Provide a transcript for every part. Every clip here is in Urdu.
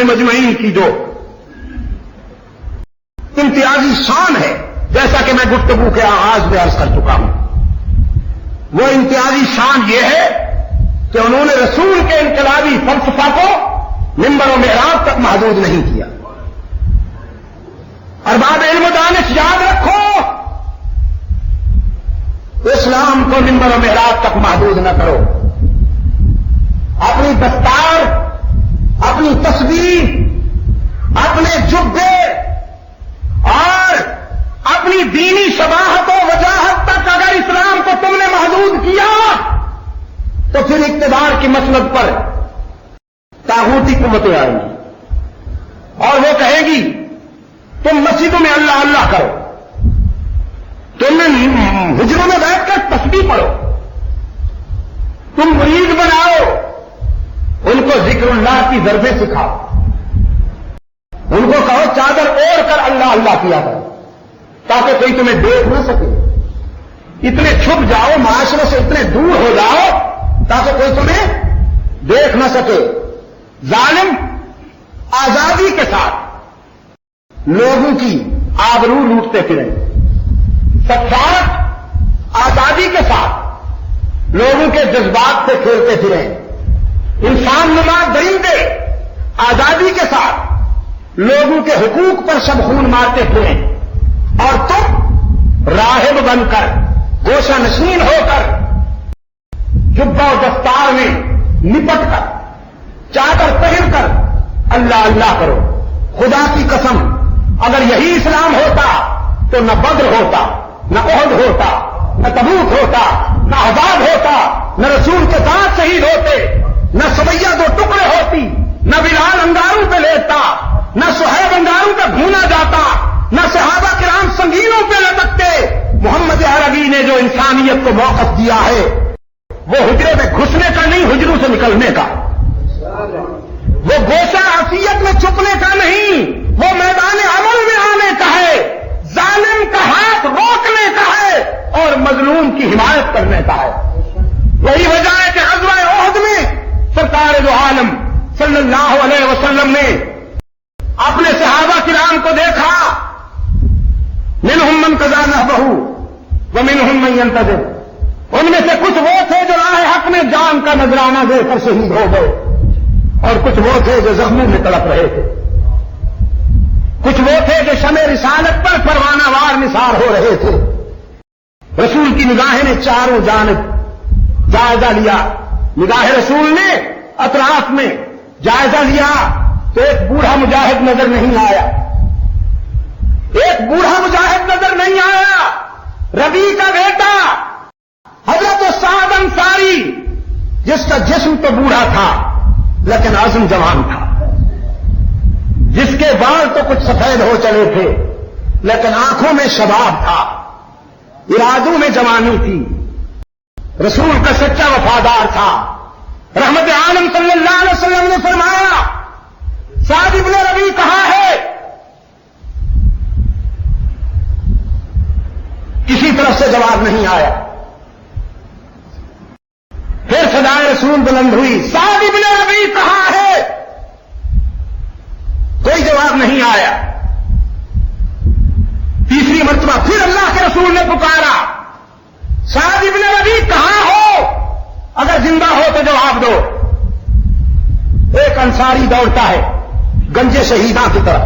علیہم اجمعین کی جو امتیازی شان ہے، جیسا کہ میں گفتگو کے آغاز میں عرض کر چکا ہوں، وہ امتیازی شان یہ ہے کہ انہوں نے رسول کے انقلابی فلسفہ کو منبر و محراب تک محدود نہیں کیا۔ ارباب علم و دانش یاد رکھو، اسلام کو منبر و محراب تک محدود نہ کرو۔ اپنی دستار، اپنی تصویر، اپنے جبے اور اپنی دینی شباہت و وجاہت تک اگر اسلام کو تم نے محدود کیا تو پھر اقتدار کی مسلک پر طاغوتی قوتیں آئیں گی اور وہ کہیں گی تم مسجدوں میں اللہ اللہ کرو، تم نے حجروں میں بیٹھ کر تسبیح پڑھو، تم مرید بناؤ، ان کو ذکر اللہ کی ضربیں سکھاؤ، ان کو کہو چادر اوڑھ کر اللہ اللہ کیا کرو تاکہ کوئی تمہیں دیکھ نہ سکے، اتنے چھپ جاؤ، معاشرے سے اتنے دور ہو جاؤ تاکہ کوئی تمہیں دیکھ نہ سکے۔ ظالم آزادی کے ساتھ لوگوں کی آبرو لوٹتے پھریں، سفارت آزادی کے ساتھ لوگوں کے جذبات سے کھیلتے پھریں، انسان نما درندے آزادی کے ساتھ لوگوں کے حقوق پر شبخون مارتے پھریں، اور تم راہب بن کر، گوشہ نشین ہو کر، جبہ و دستار میں لپٹ کر، چادر پہن کر اللہ اللہ کرو۔ خدا کی قسم اگر یہی اسلام ہوتا تو نہ بدر ہوتا، نہ احد ہوتا، نہ تبوک ہوتا، نہ احزاب ہوتا، نہ رسول کے ساتھ شہید ہوتے، نہ سویہ دو ٹکڑے ہوتی، نہ بلال انگاروں پہ لیٹتا، نہ صہیب انگاروں پہ بھونا جاتا، نہ صحابہ کرام سنگینوں پہ لٹکتے۔ محمد عربی نے جو انسانیت کو موقف دیا ہے وہ حجرے میں گھسنے کا نہیں، حجروں سے نکلنے کا، وہ گوشہ عافیت میں چھپنے کا نہیں، وہ میدان عمل میں آنے کا ہے، ظالم کا ہاتھ روکنے کا ہے اور مظلوم کی حمایت کرنے کا ہے۔ وہی وجہ ہے کہ غزوہ احد میں سرکار دو عالم صلی اللہ علیہ وسلم نے اپنے صحابہ کرام کو دیکھا، منہم من قضا نحبہ ومنہم من ینتظر، ان میں سے کچھ وہ تھے جو راہ حق میں جان کا نذرانہ دے کر شہید ہو گئے، اور کچھ وہ تھے جو زخموں میں تڑپ رہے تھے، کچھ وہ تھے جو شمع رسالت پر پروانہ وار نثار ہو رہے تھے۔ رسول کی نگاہیں نے چاروں جانب جائزہ لیا، نگاہ رسول نے اطراف میں جائزہ لیا تو ایک بوڑھا مجاہد نظر نہیں آیا، ایک بوڑھا مجاہد نظر نہیں آیا، ربی کا بیٹا حضرت سعد انصاری، جس کا جسم تو بوڑھا تھا لیکن عزم جوان تھا، جس کے بال تو کچھ سفید ہو چلے تھے لیکن آنکھوں میں شباب تھا، ارادوں میں جوانی تھی، رسول کا سچا وفادار تھا۔ رحمت عالم صلی اللہ علیہ وسلم نے فرمایا سعد ابن ربی کہاں ہے؟ کسی طرف سے جواب نہیں آیا۔ پھر صدائے رسول بلند ہوئی، سعد ابن ربی کہاں ہے؟ کوئی جواب نہیں آیا۔ تیسری مرتبہ پھر اللہ کے رسول نے پکارا، سعد ابن ربی کہاں ہو؟ اگر زندہ ہو تو جواب دو۔ ایک انصاری دوڑتا ہے گنج شہیداں کی طرف،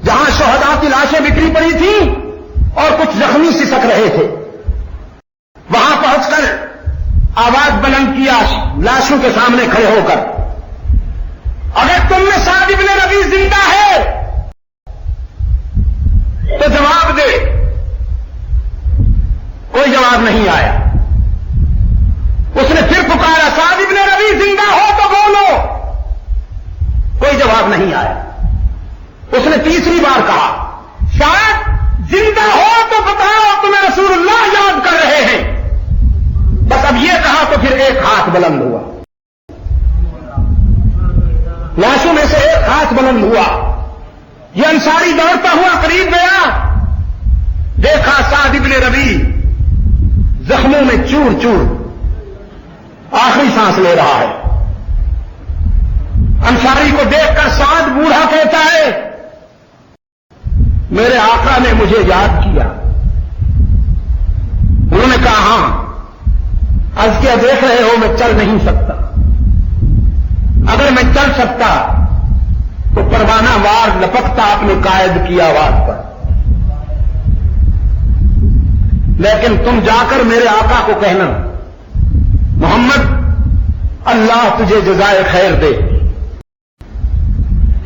جہاں شہداء کی لاشیں بکھری پڑی تھیں اور کچھ زخمی سسک رہے تھے، وہاں پہنچ کر آواز بلند کیا لاشوں کے سامنے کھڑے ہو کر، اگر تم میں سعد ابن ربی زندہ ہے تو جواب دے۔ کوئی جواب نہیں آیا۔ اس نے پھر پکارا، سعد ابن ربی زندہ ہو تو بولو۔ کوئی جواب نہیں آیا۔ اس نے تیسری بار کہا، شاید زندہ ہو تو بتاؤ تمہیں رسول اللہ یاد کر رہے ہیں۔ بس اب یہ کہا تو پھر ایک ہاتھ بلند ہوا، لاشوں میں سے ایک ہاتھ بلند ہوا۔ یہ انصاری دوڑتا ہوا قریب گیا، دیکھا سعد ابن ربی زخموں میں چور چور آخری سانس لے رہا ہے۔ انصاری کو دیکھ کر سعد بوڑھا کہتا ہے میرے آقا نے مجھے یاد کیا. انہوں نے کہا ہاں. عرض کیا دیکھ رہے ہو میں چل نہیں سکتا. اگر میں چل سکتا تو پروانہ وار لپکتا اپنے قائد کی آواز پر. لیکن تم جا کر میرے آقا کو کہنا محمد اللہ تجھے جزائے خیر دے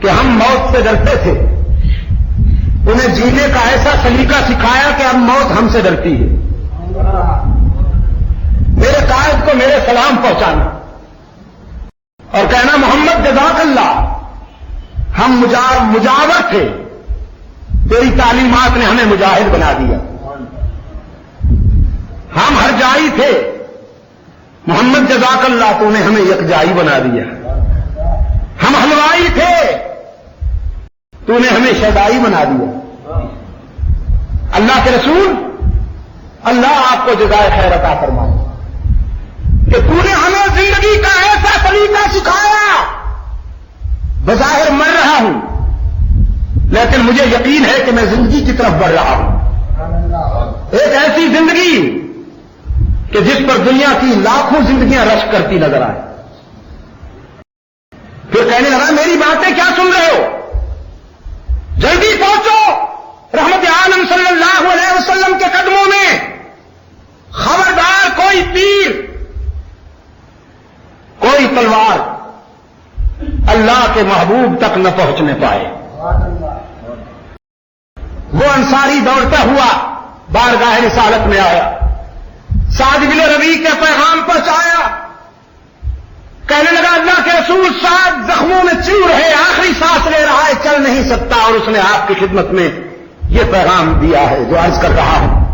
کہ ہم موت سے ڈرتے تھے. انہیں جینے کا ایسا سلیقہ سکھایا کہ اب موت ہم سے ڈرتی ہے. میرے قائد کو میرے سلام پہنچانا اور کہنا محمد جزاک اللہ ہم مجاور تھے تیری تعلیمات نے ہمیں مجاہد بنا دیا. ہم ہرجائی تھے محمد جزاک اللہ تو نے ہمیں یکجائی بنا دیا. ہم حلوائی تھے تو نے ہمیں شیدائی بنا دیا. اللہ کے رسول اللہ آپ کو جزائے خیر عطا فرمائے کہ تو نے ہمیں زندگی کا ایسا طریقہ سکھایا. بظاہر مر رہا ہوں لیکن مجھے یقین ہے کہ میں زندگی کی طرف بڑھ رہا ہوں. ایک ایسی زندگی کہ جس پر دنیا کی لاکھوں زندگیاں رشک کرتی نظر آئے. پھر کہنے لگا میری باتیں کیا سن رہے ہو, جلدی پہنچو رحمت عالم صلی اللہ علیہ وسلم کے قدموں میں. خبردار کوئی تیر کوئی تلوار اللہ کے محبوب تک نہ پہنچنے پائے. وہ انصاری دوڑتا ہوا بارگاہ رسالت میں آیا. سعد بن ربیع کے پیغام پہنچایا. کہنے لگا اللہ کے رسول سعد زخموں میں چور ہے, آخری سانس لے رہا ہے, چل نہیں سکتا, اور اس نے آپ کی خدمت میں یہ پیغام دیا ہے جو عرض کر رہا ہوں.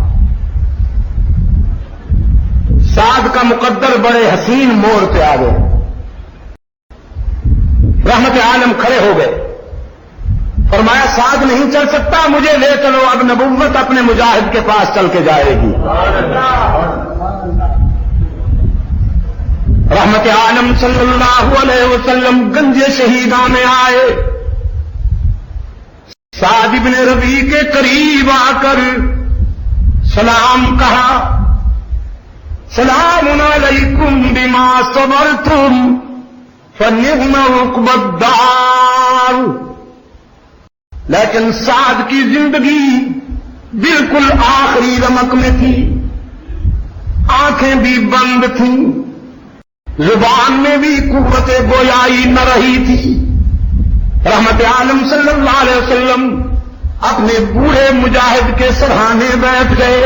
سعد کا مقدر بڑے حسین موڑ پہ آ گئے. رحمت عالم کھڑے ہو گئے. فرمایا سعد نہیں چل سکتا, مجھے لے چلو, اب نبوت اپنے مجاہد کے پاس چل کے جائے گی. رحمت عالم صلی اللہ علیہ وسلم گنج شہیداں میں آئے. سعد بن ربیع کے قریب آ کر سلام کہا, سلام علیکم بما صبرتم فنعم عقبی الدار. لیکن سعد کی زندگی بالکل آخری رمق میں تھی. آنکھیں بھی بند تھیں, زبان میں بھی قوت گویائی نہ رہی تھی. رحمت عالم صلی اللہ علیہ وسلم اپنے بوڑھے مجاہد کے سرہانے بیٹھ گئے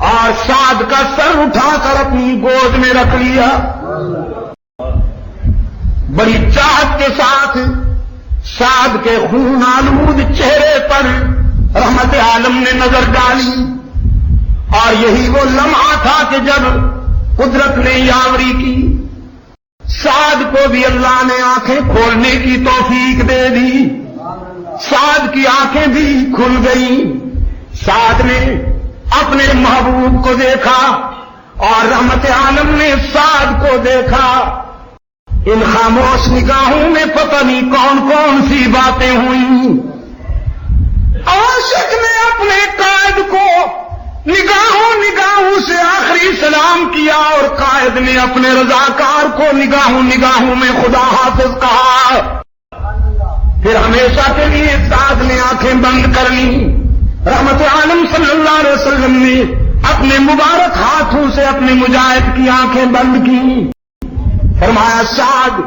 اور سعد کا سر اٹھا کر اپنی گود میں رکھ لیا. بڑی چاہت کے ساتھ سعد کے خون آلود چہرے پر رحمت عالم نے نظر ڈالی, اور یہی وہ لمحہ تھا کہ جب قدرت نے یاوری کی. سعد کو بھی اللہ نے آنکھیں کھولنے کی توفیق دے دی. سعد کی آنکھیں بھی کھل گئیں. سعد نے اپنے محبوب کو دیکھا اور رحمت عالم نے سعد کو دیکھا. ان خاموش نگاہوں میں پتہ نہیں کون کون سی باتیں ہوئیں. عاشق نے اپنے قائد کو نگاہوں سے آخری سلام کیا, اور قائد نے اپنے رضاکار کو نگاہوں میں خدا حافظ کہا. پھر ہمیشہ کے لیے سعد نے آنکھیں بند کر لی. رحمت عالم صلی اللہ علیہ وسلم نے اپنے مبارک ہاتھوں سے اپنے مجاہد کی آنکھیں بند کی. فرمایا سعد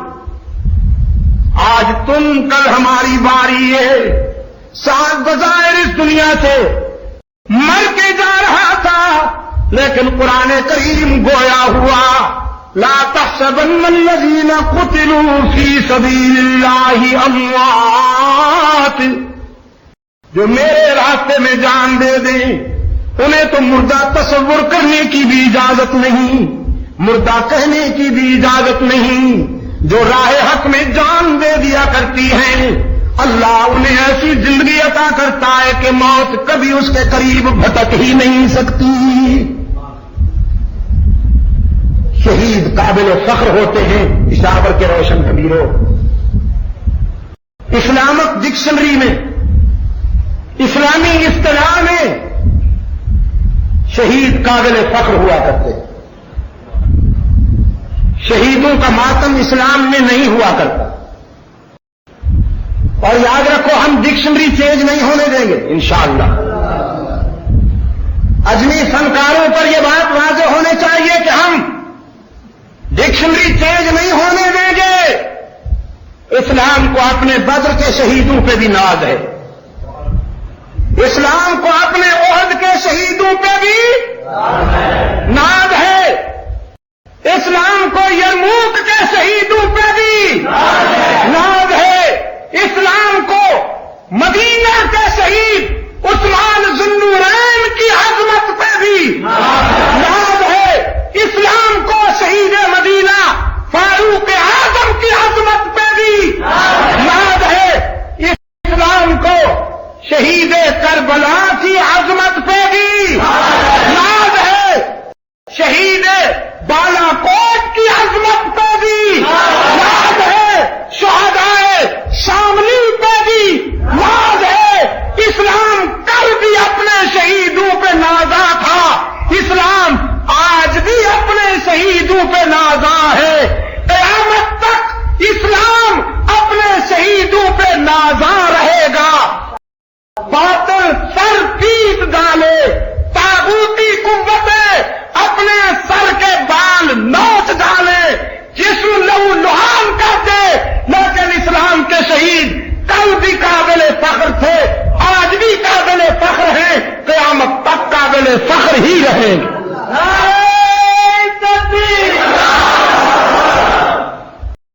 آج تم, کل ہماری باری ہے. سعد بظاہر اس دنیا سے مر کے جا رہا تھا, لیکن قرآن کریم گویا ہوا لا تحسبن الذین قتلوا فی سبیل اللہ اموات. جو میرے راستے میں جان دے دیں انہیں تو مردہ تصور کرنے کی بھی اجازت نہیں, مردہ کہنے کی بھی اجازت نہیں. جو راہ حق میں جان دے دیا کرتی ہیں اللہ انہیں ایسی زندگی عطا کرتا ہے کہ موت کبھی اس کے قریب بھٹک ہی نہیں سکتی. شہید قابل فخر ہوتے ہیں. پشاور کے روشن کبیروں, اسلامک ڈکشنری میں، اسلامی اصطلاح میں شہید قابل فخر ہوا کرتے، شہیدوں کا ماتم اسلام میں نہیں ہوا کرتا۔ اور یاد رکھو، ہم ڈکشنری چینج نہیں ہونے دیں گے انشاءاللہ۔ اجمی فنکاروں پر یہ بات واضح ہونی چاہیے کہ ہم ڈکشنری چینج نہیں ہونے دیں گے۔ اسلام کو اپنے بدر کے شہیدوں پہ بھی ناز ہے، اسلام کو اپنے احد کے شہیدوں پہ بھی ناز ہے، اسلام کو یرموک کے شہیدوں پہ بھی ناز ہے، اسلام کو مدینہ کے شہید عثمان ذو النورین کی عظمت پہ بھی ناز ہے، اسلام کو شہید مدینہ فاروق اعظم کی عظمت پہ بھی ناز ہے، اسلام کو شہید کربلا کی عظمت پہ بھی ناز ہے، شہید بالا کوٹ